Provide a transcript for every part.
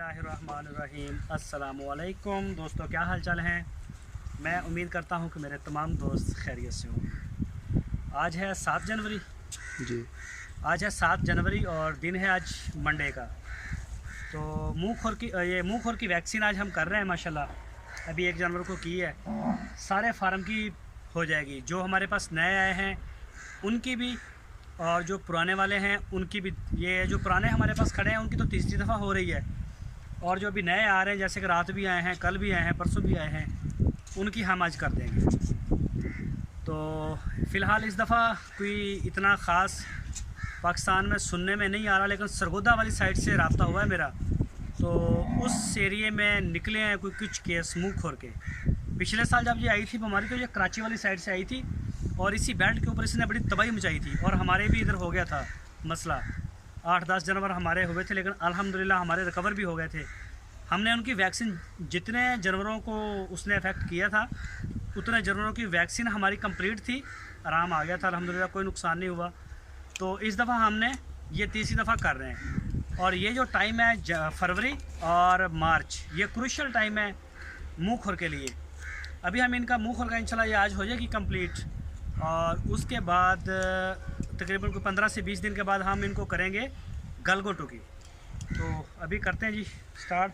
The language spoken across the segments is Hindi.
बिस्मिल्लाहिर्रहमानिर्रहीम। अस्सलामुअलैकुम दोस्तों, क्या हाल चाल हैं। मैं उम्मीद करता हूं कि मेरे तमाम दोस्त खैरियत से हों। आज है 7 जनवरी जी। आज है 7 जनवरी और दिन है आज मंडे का। तो मुँह खोर की वैक्सीन आज हम कर रहे हैं माशाल्लाह। अभी 1 जनवरी को की है। सारे फार्म की हो जाएगी। जो हमारे पास नए आए हैं उनकी भी, और जो पुराने वाले हैं उनकी भी। ये जो पुराने हमारे पास खड़े हैं उनकी तो तीसरी दफ़ा हो रही है, और जो अभी नए आ रहे हैं जैसे कि रात भी आए हैं, कल भी आए हैं, परसों भी आए हैं, उनकी हम आज कर देंगे। तो फ़िलहाल इस दफ़ा कोई इतना ख़ास पाकिस्तान में सुनने में नहीं आ रहा, लेकिन सरगोदा वाली साइड से रब्ता हुआ है मेरा। तो उस एरिए में निकले हैं कुछ केस मुँह खोर के। पिछले साल जब ये आई थी बीमारी तो ये कराची वाली साइड से आई थी, और इसी बेल्ट के ऊपर इसने बड़ी तबाही मचाई थी, और हमारे भी इधर हो गया था मसला। 8-10 जानवर हमारे हुए थे, लेकिन अल्हम्दुलिल्लाह हमारे रिकवर भी हो गए थे। हमने उनकी वैक्सीन, जितने जानवरों को उसने अफेक्ट किया था उतने जानवरों की वैक्सीन हमारी कंप्लीट थी, आराम आ गया था अल्हम्दुलिल्लाह, कोई नुकसान नहीं हुआ। तो इस दफ़ा हमने ये तीसरी दफ़ा कर रहे हैं, और ये जो टाइम है फरवरी और मार्च, ये क्रूशल टाइम है मुँह खोर के लिए। अभी हम इनका मुँह खोर का इंशाल्लाह ये आज हो जाएगी कंप्लीट, और उसके बाद तकरीबन कोई 15 से 20 दिन के बाद हम इनको करेंगे गलगोटू की। तो अभी करते हैं जी स्टार्ट।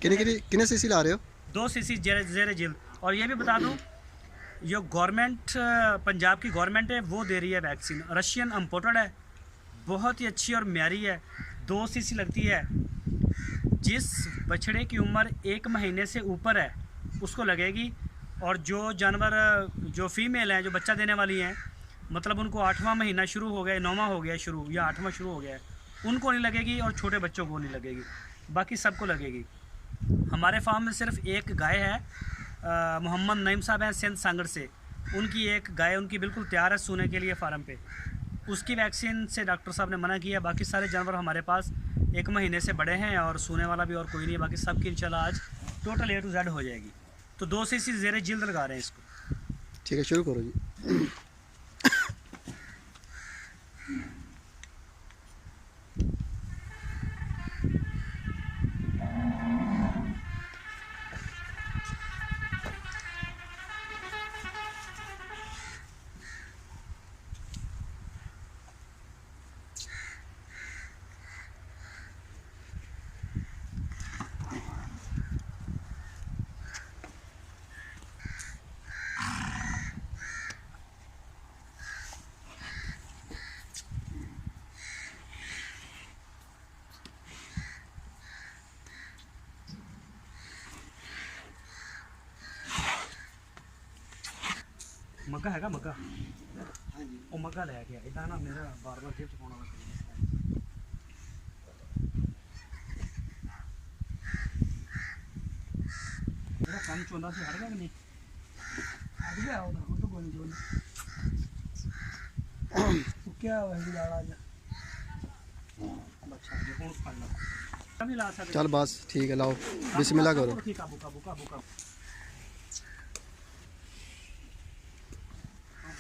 कितने सीसी ला रहे हो? 2 सीसी ज़ेर जिल्द। और ये भी बता दूं, जो गवर्नमेंट पंजाब की गवर्नमेंट है वो दे रही है वैक्सीन, रशियन इम्पोर्टेड है, बहुत ही अच्छी और म्यारी है। 2 सीसी लगती है। जिस बछड़े की उम्र 1 महीने से ऊपर है उसको लगेगी, और जो जानवर जो फीमेल हैं, जो बच्चा देने वाली हैं, मतलब उनको 8वां महीना शुरू हो गया, 9वां हो गया शुरू, या 8वां शुरू हो गया है, उनको नहीं लगेगी, और छोटे बच्चों को नहीं लगेगी, बाकी सबको लगेगी। हमारे फार्म में सिर्फ एक गाय है, मोहम्मद नईम साहब हैं सिंध सांगड़ से, उनकी एक गाय उनकी बिल्कुल तैयार है सूने के लिए फार्म पे। उसकी वैक्सीन से डॉक्टर साहब ने मना किया। बाकी सारे जानवर हमारे पास 1 महीने से बड़े हैं, और सूने वाला भी और कोई नहीं है। बाकी सबकी इंशाल्लाह आज टोटल A to Z हो जाएगी। तो 2 सीसी ज़ेरे जिल्द लगा रहे हैं इसको। ठीक है, शुरू करो जी। मग्गा हैगा मग्गा, वो मग्गा लै गया इदा ना, मेरा बार बार जेब च पाना मेरा कम चौंदा से हट गया कि नहीं? हट गया होगा, वो तो कोई नहीं। तो क्या हुआ है लाड़ा जा अच्छा ये कौन फड़ना कभी ला सकते। चल बस ठीक है, लाओ बिस्मिल्लाह करो। काबू काबू काबू काबू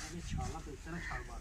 ये छाला तो इतना छाल मार